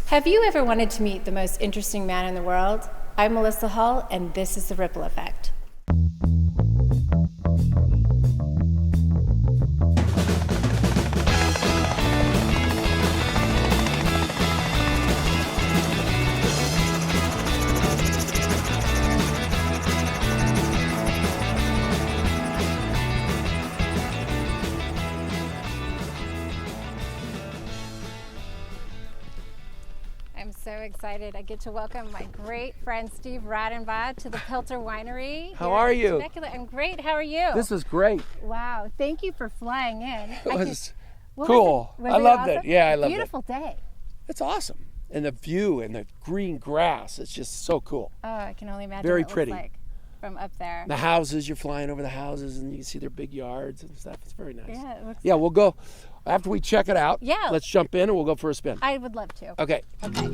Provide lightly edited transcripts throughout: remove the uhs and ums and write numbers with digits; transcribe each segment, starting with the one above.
Have you ever wanted to meet the most interesting man in the world? I'm Melissa Hull, and this is The Ripple Effect. I'm so excited. I get to welcome my great friend Steve Radenbaugh to the Pelter Winery. How are you? Temecula. I'm great. How are you? This is great. Wow. Thank you for flying in. It was cool. I loved it. Awesome? Yeah, I loved Beautiful it. day. It's awesome. And the view and the green grass, it's just so cool. Oh, I can only imagine Very what it pretty. looks like from up there. The houses, you're flying over the houses and you can see their big yards and stuff. It's very nice. Yeah, it looks Yeah, we'll go after we check it out. Yeah. Let's jump in and we'll go for a spin. I would love to. Okay. Okay.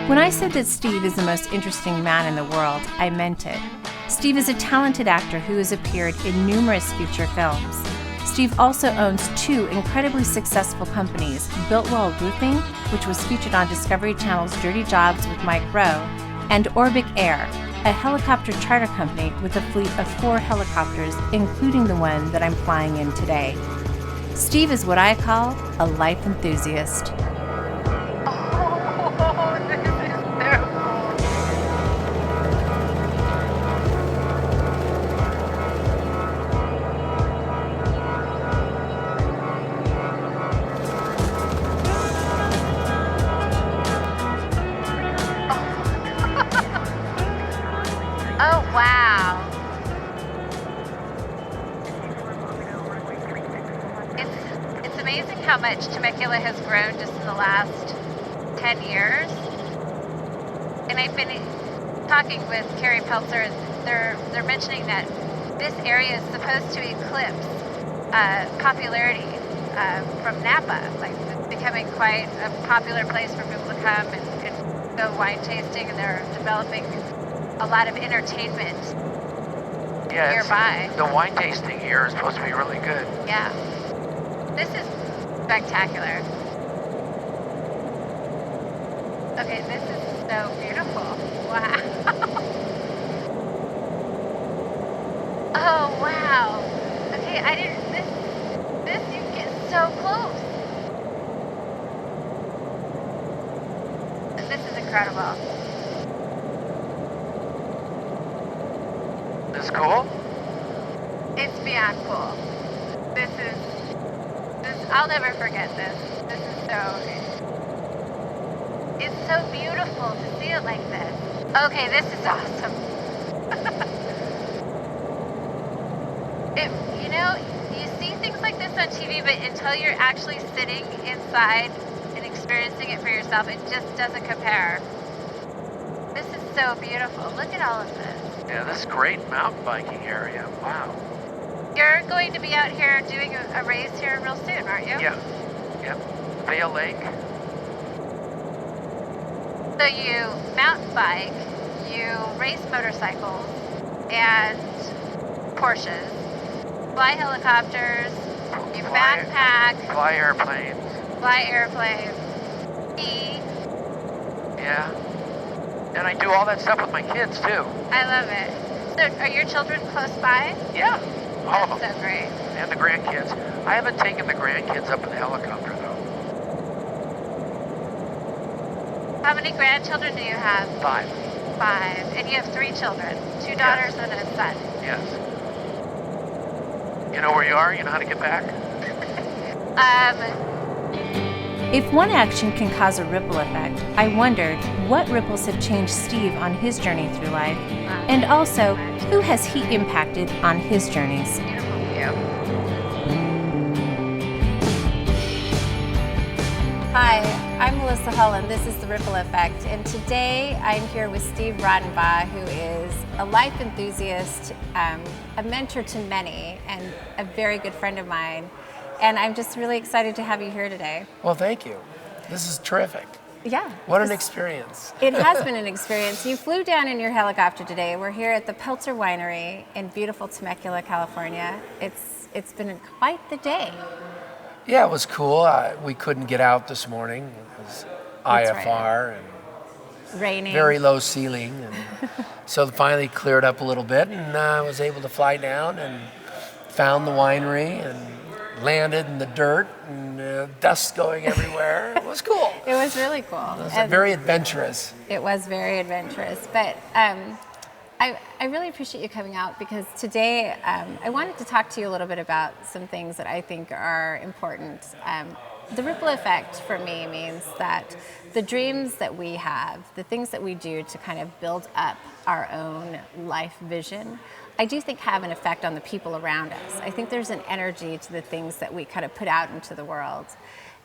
When I said that Steve is the most interesting man in the world, I meant it. Steve is a talented actor who has appeared in numerous feature films. Steve also owns two incredibly successful companies, Builtwell Roofing, which was featured on Discovery Channel's Dirty Jobs with Mike Rowe, and Orbic Air, a helicopter charter company with a fleet of 4 helicopters, including the one that I'm flying in today. Steve is what I call a life enthusiast. Oh, wow. It's amazing how much Temecula has grown just in the last 10 years. And I've been talking with Carrie Peltzer, and they're mentioning that this area is supposed to eclipse popularity from Napa, like becoming quite a popular place for people to come and go wine tasting, and they're developing a lot of entertainment nearby. The wine tasting here is supposed to be really good. Yeah. This is spectacular. Okay, this is so beautiful. Wow. Oh, wow. Okay, this you get so close. This is incredible. This is cool? It's beyond cool. I'll never forget this. It's so beautiful to see it like this. Okay, this is awesome. You see things like this on TV, but until you're actually sitting inside and experiencing it for yourself, it just doesn't compare. This is so beautiful. Look at all of this. Yeah, this is great mountain biking area. Wow. You're going to be out here doing a race here real soon, aren't you? Yeah. Yep. Vale Lake. So you mountain bike, you race motorcycles and Porsches, fly helicopters, you backpack, Fly airplanes. Ski. Yeah. And I do all that stuff with my kids too. I love it. So are your children close by? Yeah. All of them. That's so great. And the grandkids. I haven't taken the grandkids up in the helicopter though. How many grandchildren do you have? 5. 5. And you have 3 children, 2 daughters and a son. Yes. You know where you are? You know how to get back? If one action can cause a ripple effect, I wondered what ripples have changed Steve on his journey through life, and also who has he impacted on his journeys. Beautiful view. Hi, I'm Melissa Hull, and this is The Ripple Effect, and today I'm here with Steve Radenbaugh, who is a life enthusiast, a mentor to many, and a very good friend of mine. And I'm just really excited to have you here today. Well, thank you. This is terrific. Yeah. What an experience. It has been an experience. You flew down in your helicopter today. We're here at the Pelter Winery in beautiful Temecula, California. It's been quite the day. Yeah, it was cool. We couldn't get out this morning. It was That's IFR and Raining. very low ceiling. And so finally cleared up a little bit, and I was able to fly down and found the winery and landed in the dirt and dust going everywhere. It was cool. It was really cool. It was very adventurous. It was very adventurous. But I really appreciate you coming out, because today I wanted to talk to you a little bit about some things that I think are important. The ripple effect for me means that the dreams that we have, the things that we do to kind of build up our own life vision, I do think have an effect on the people around us. I think there's an energy to the things that we kind of put out into the world.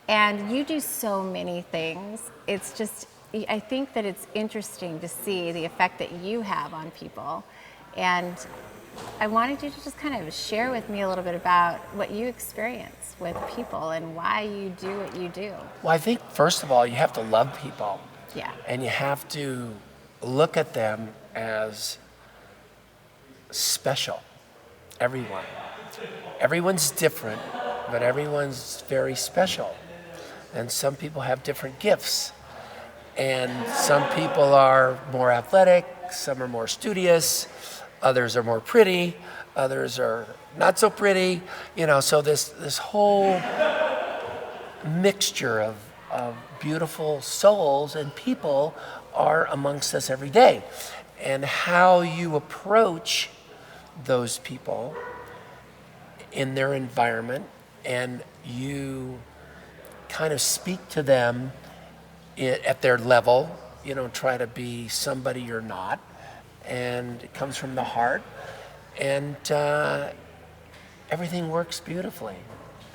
And you do so many things. It's just, I think that it's interesting to see the effect that you have on people. And I wanted you to just kind of share with me a little bit about what you experience with people and why you do what you do. Well, I think, first of all, you have to love people. Yeah. And you have to look at them as special. Everyone. Everyone's different, but everyone's very special. And some people have different gifts. And some people are more athletic, some are more studious, others are more pretty, others are not so pretty. You know, so this whole mixture of beautiful souls and people are amongst us every day. And how you approach those people in their environment, and you kind of speak to them at their level, you know, try to be somebody you're not, and it comes from the heart, and everything works beautifully.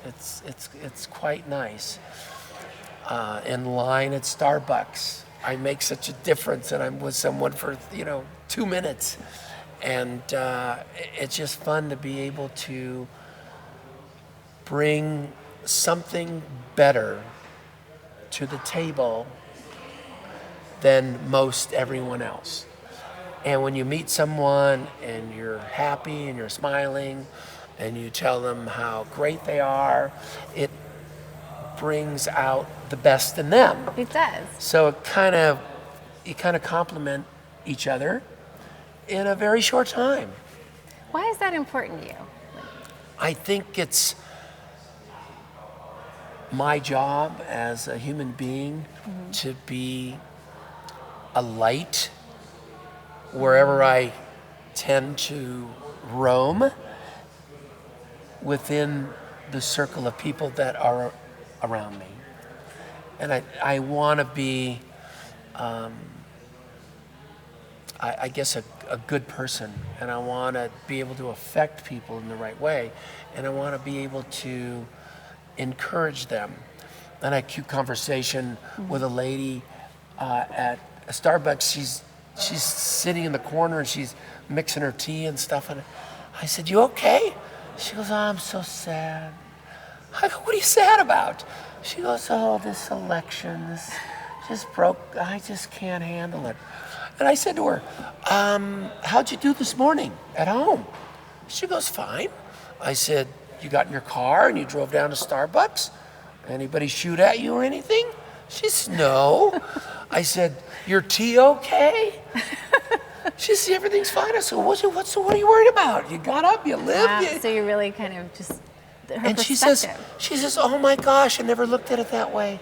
It's quite nice. In line at Starbucks, I make such a difference, and I'm with someone for 2 minutes, and it's just fun to be able to bring something better to the table than most everyone else. And when you meet someone and you're happy and you're smiling and you tell them how great they are, it brings out the best in them. It does. So you kind of complement each other in a very short time. Why is that important to you? I think it's my job as a human being to be a light wherever I tend to roam within the circle of people that are around me. And I want to be, I guess, a good person, and I want to be able to affect people in the right way, and I want to be able to encourage them. And I had a cute conversation with a lady at a Starbucks. She's sitting in the corner and she's mixing her tea and stuff. And I said, "You okay?" She goes, "Oh, I'm so sad." I go, "What are you sad about?" She goes, "Oh, this election, this just broke. I just can't handle it." And I said to her, "How'd you do this morning at home?" She goes, "Fine." I said, "You got in your car and you drove down to Starbucks? Anybody shoot at you or anything?" She said, "No." I said, "Your tea okay?" She said, "Everything's fine." I said, "What are you worried about? You got up, you lived." Wow, so you really kind of just, her And perspective. she says, "Oh my gosh, I never looked at it that way."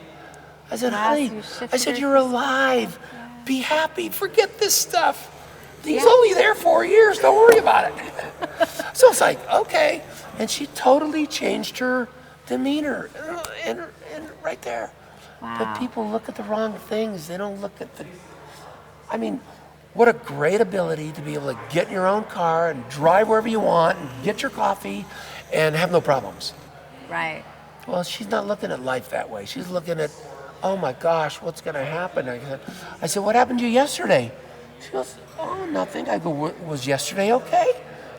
I said, Wow, "Honey," so you shifted I said, your "You're alive. Be happy. Forget this stuff. He's Yeah. only there 4 years. Don't worry about it." So it's like, okay. And she totally changed her demeanor and right there. Wow. But people look at the wrong things. They don't look at I mean, what a great ability to be able to get in your own car and drive wherever you want and get your coffee and have no problems. Right. Well, she's not looking at life that way. She's looking at, "Oh my gosh, what's going to happen?" I said, "What happened to you yesterday?" She goes, "Oh, nothing." I go, "Was yesterday okay?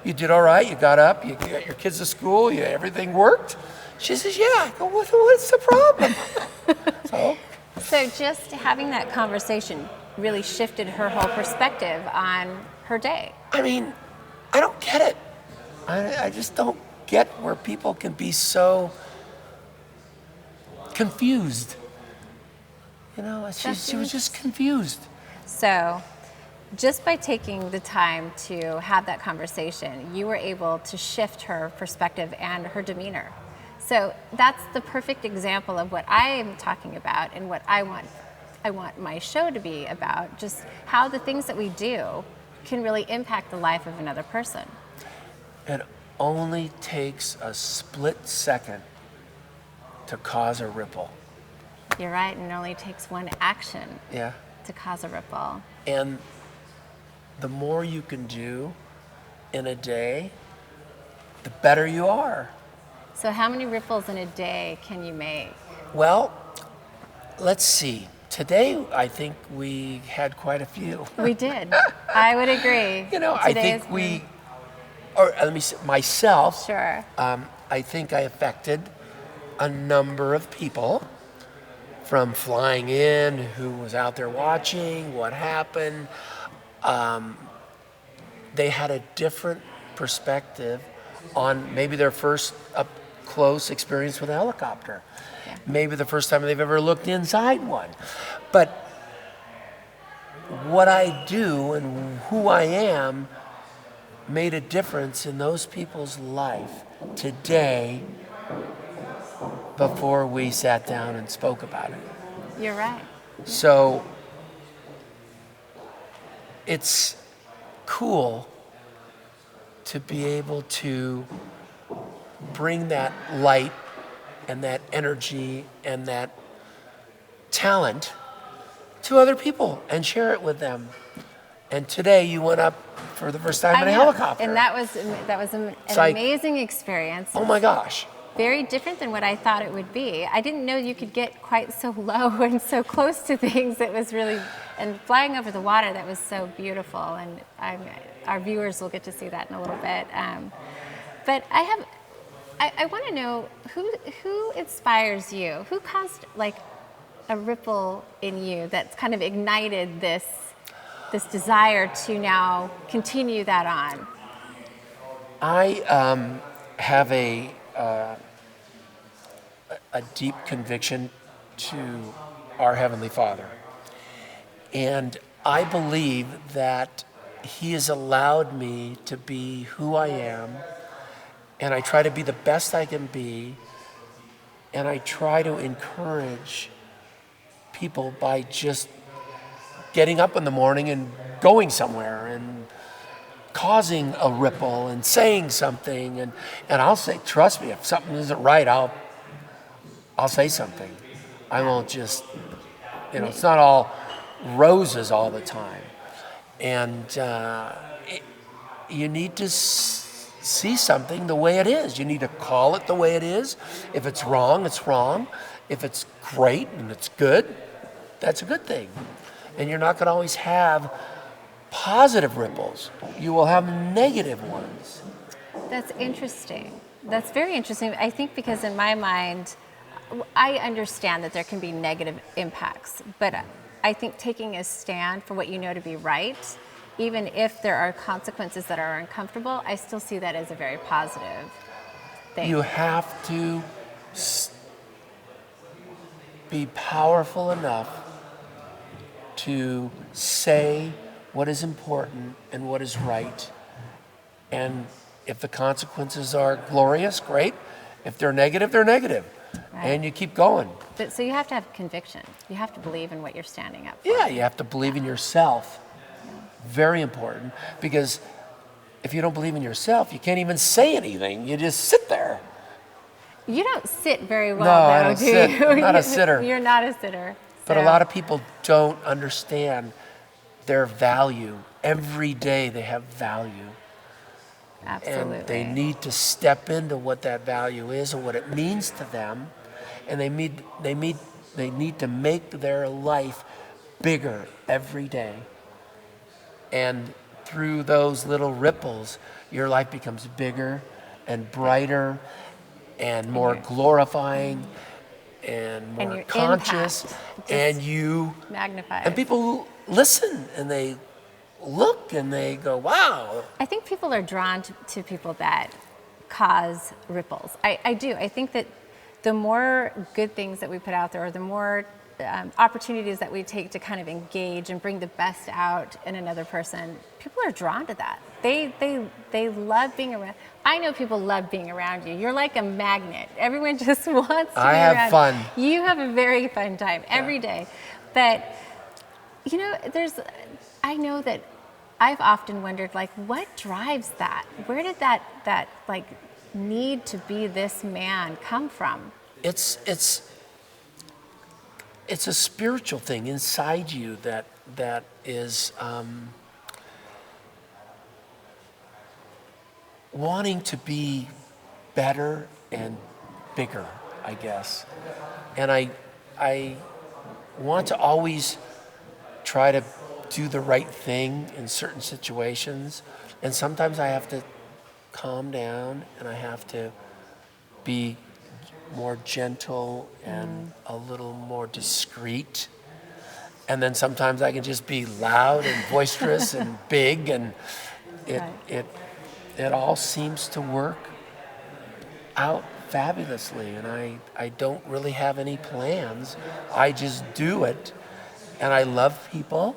You did all right? You got up, you got your kids to school, everything worked?" She says, "Yeah." I go, "What's the problem?" So just having that conversation really shifted her whole perspective on her day. I mean, I don't get it. I just don't get where people can be so confused. You know, she was just confused. So, just by taking the time to have that conversation, you were able to shift her perspective and her demeanor. So that's the perfect example of what I am talking about and what I want my show to be about, just how the things that we do can really impact the life of another person. It only takes a split second to cause a ripple. You're right, and it only takes one action Yeah. to cause a ripple. And the more you can do in a day, the better you are. So how many ripples in a day can you make? Well, let's see. Today, I think we had quite a few. We did. I would agree. You know, Today I think let me say, myself, Sure. I think I affected a number of people from flying in, who was out there watching, what happened. They had a different perspective on maybe their first up close experience with a helicopter. Yeah. Maybe the first time they've ever looked inside one. But what I do and who I am made a difference in those people's life today before we sat down and spoke about it. You're right. So it's cool to be able to bring that light and that energy and that talent to other people and share it with them. And today you went up for the first time in a helicopter. And that was an like, amazing experience. Oh my gosh. Very different than what I thought it would be. I didn't know you could get quite so low and so close to things. It was really, and flying over the water, that was so beautiful. And our viewers will get to see that in a little bit. But I want to know who inspires you? Who caused like a ripple in you that's kind of ignited this desire to now continue that on? I have a deep conviction to our Heavenly Father. And I believe that He has allowed me to be who I am, and I try to be the best I can be, and I try to encourage people by just getting up in the morning and going somewhere and causing a ripple and saying something, and I'll say, trust me, if something isn't right, I'll say something. I won't just, it's not all roses all the time. And you need to see something the way it is. You need to call it the way it is. If it's wrong, it's wrong. If it's great and it's good, that's a good thing. And you're not going to always have positive ripples. You will have negative ones. That's interesting. That's very interesting. I think because in my mind, I understand that there can be negative impacts, but I think taking a stand for what you know to be right, even if there are consequences that are uncomfortable, I still see that as a very positive thing. You have to be powerful enough to say what is important and what is right. And if the consequences are glorious, great. If they're negative, they're negative. Right. And you keep going. But so you have to have conviction. You have to believe in what you're standing up for. Yeah, you have to believe in yourself. Yeah. Very important, because if you don't believe in yourself, you can't even say anything. You just sit there. You don't sit very well, no, I don't do sit. you? I'm not a sitter. You're not a sitter. But a lot of people don't understand their value. Every day they have value. Absolutely. And they need to step into what that value is and what it means to them. And they need to make their life bigger every day. And through those little ripples, your life becomes bigger and brighter and more glorifying and more your conscious. And you magnify. And people listen and they look and they go, wow. I think people are drawn to people that cause ripples. I do. I think that the more good things that we put out there, or the more opportunities that we take to kind of engage and bring the best out in another person, people are drawn to that. They love being around. I know people love being around you. You're like a magnet. Everyone just wants to be around you. I have fun. You have a very fun time every day. But, you know, I know that I've often wondered, like, what drives that? Where did that like need to be this man come from? It's a spiritual thing inside you that is wanting to be better and bigger, I guess. And I want to always try to do the right thing in certain situations. And sometimes I have to calm down and I have to be more gentle and a little more discreet. And then sometimes I can just be loud and boisterous and big, and it all seems to work out fabulously. And I don't really have any plans. I just do it. And I love people,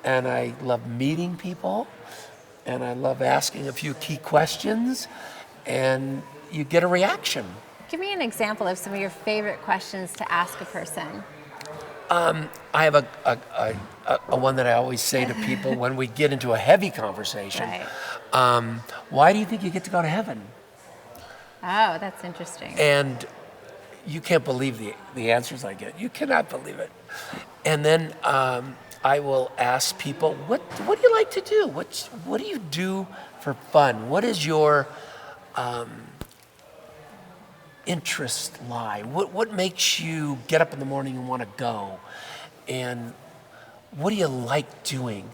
and I love meeting people, and I love asking a few key questions, and you get a reaction. Give me an example of some of your favorite questions to ask a person. I have a one that I always say to people when we get into a heavy conversation. Right. Why do you think you get to go to heaven? Oh, that's interesting. And you can't believe the answers I get. You cannot believe it. And then I will ask people, what do you like to do? What do you do for fun? What is your interest lie? What makes you get up in the morning and want to go? And what do you like doing?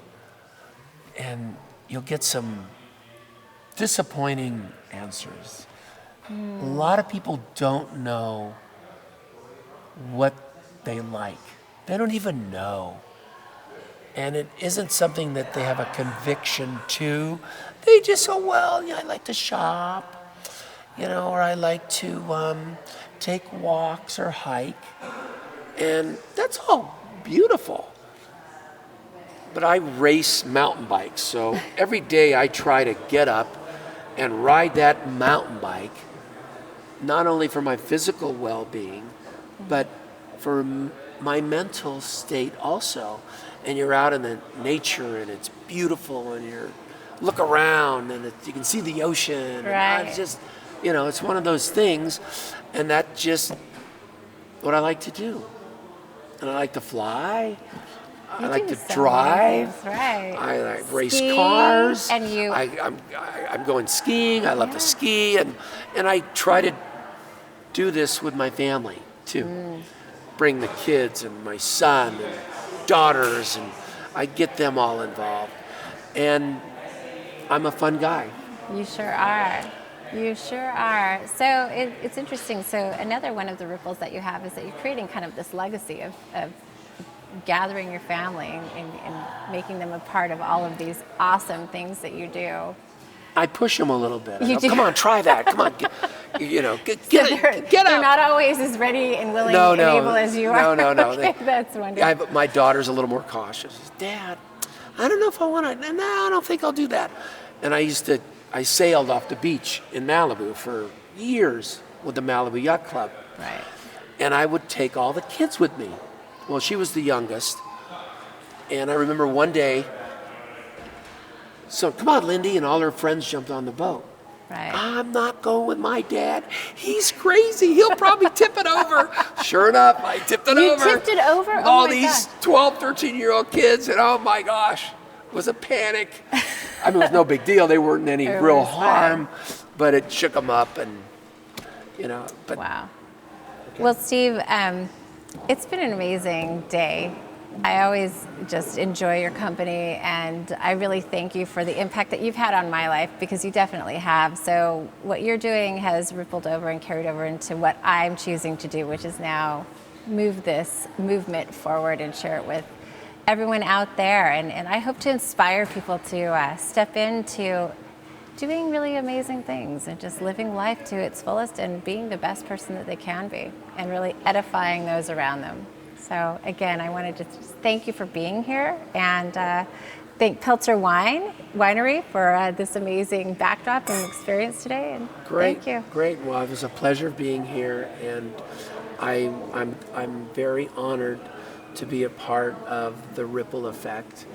And you'll get some disappointing answers. A lot of people don't know what they like. They don't even know. And it isn't something that they have a conviction to. They just say, well, yeah, I like to shop, or I like to take walks or hike. And that's all beautiful. But I race mountain bikes, so every day I try to get up and ride that mountain bike, not only for my physical well-being, but for my mental state also. And you're out in the nature, and it's beautiful, and you look around, and you can see the ocean. Right. And it's just, it's one of those things, and that's just what I like to do. And I like to fly. I like to drive. Right. I like race Ski, cars. And I'm going skiing. I love to ski, and I try to do this with my family too. Bring the kids and my son and daughters, and I get them all involved. And I'm a fun guy. You sure are. You sure are. So it's interesting. So another one of the ripples that you have is that you're creating kind of this legacy of gathering your family and making them a part of all of these awesome things that you do. I push them a little bit. You do. Come on, try that. Come on, get up. They're not always as ready and willing and able as you are. No. Okay, that's wonderful. My daughter's a little more cautious. Dad, I don't know if I want to. No, I don't think I'll do that. And I sailed off the beach in Malibu for years with the Malibu Yacht Club. Right. And I would take all the kids with me. Well, she was the youngest. And I remember one day, so come on, Lindy, and all her friends jumped on the boat. Right. I'm not going with my dad. He's crazy. He'll probably tip it over. Sure enough, I tipped it over. You tipped it over? All these 12, 13-year-old kids, and oh my gosh, it was a panic. I mean, it was no big deal. They weren't in any real harm, but it shook them up, and But wow. Well, Steve, it's been an amazing day. I always just enjoy your company, and I really thank you for the impact that you've had on my life, because you definitely have. So what you're doing has rippled over and carried over into what I'm choosing to do, which is now move this movement forward and share it with everyone out there. And I hope to inspire people to step into doing really amazing things and just living life to its fullest and being the best person that they can be and really edifying those around them. So again, I wanted to just thank you for being here and thank Peltzer Winery for this amazing backdrop and experience today. And Great, thank you. great. Well, it was a pleasure being here, and I'm very honored to be a part of the ripple effect,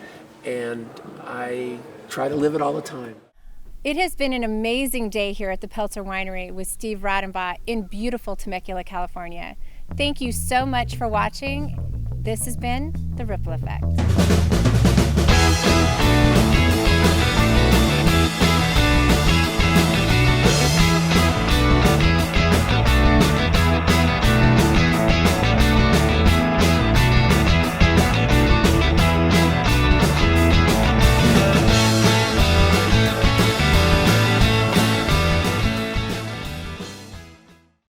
and I try to live it all the time. It has been an amazing day here at the Peltzer Winery with Steve Radenbaugh in beautiful Temecula, California. Thank you so much for watching. This has been The Ripple Effect.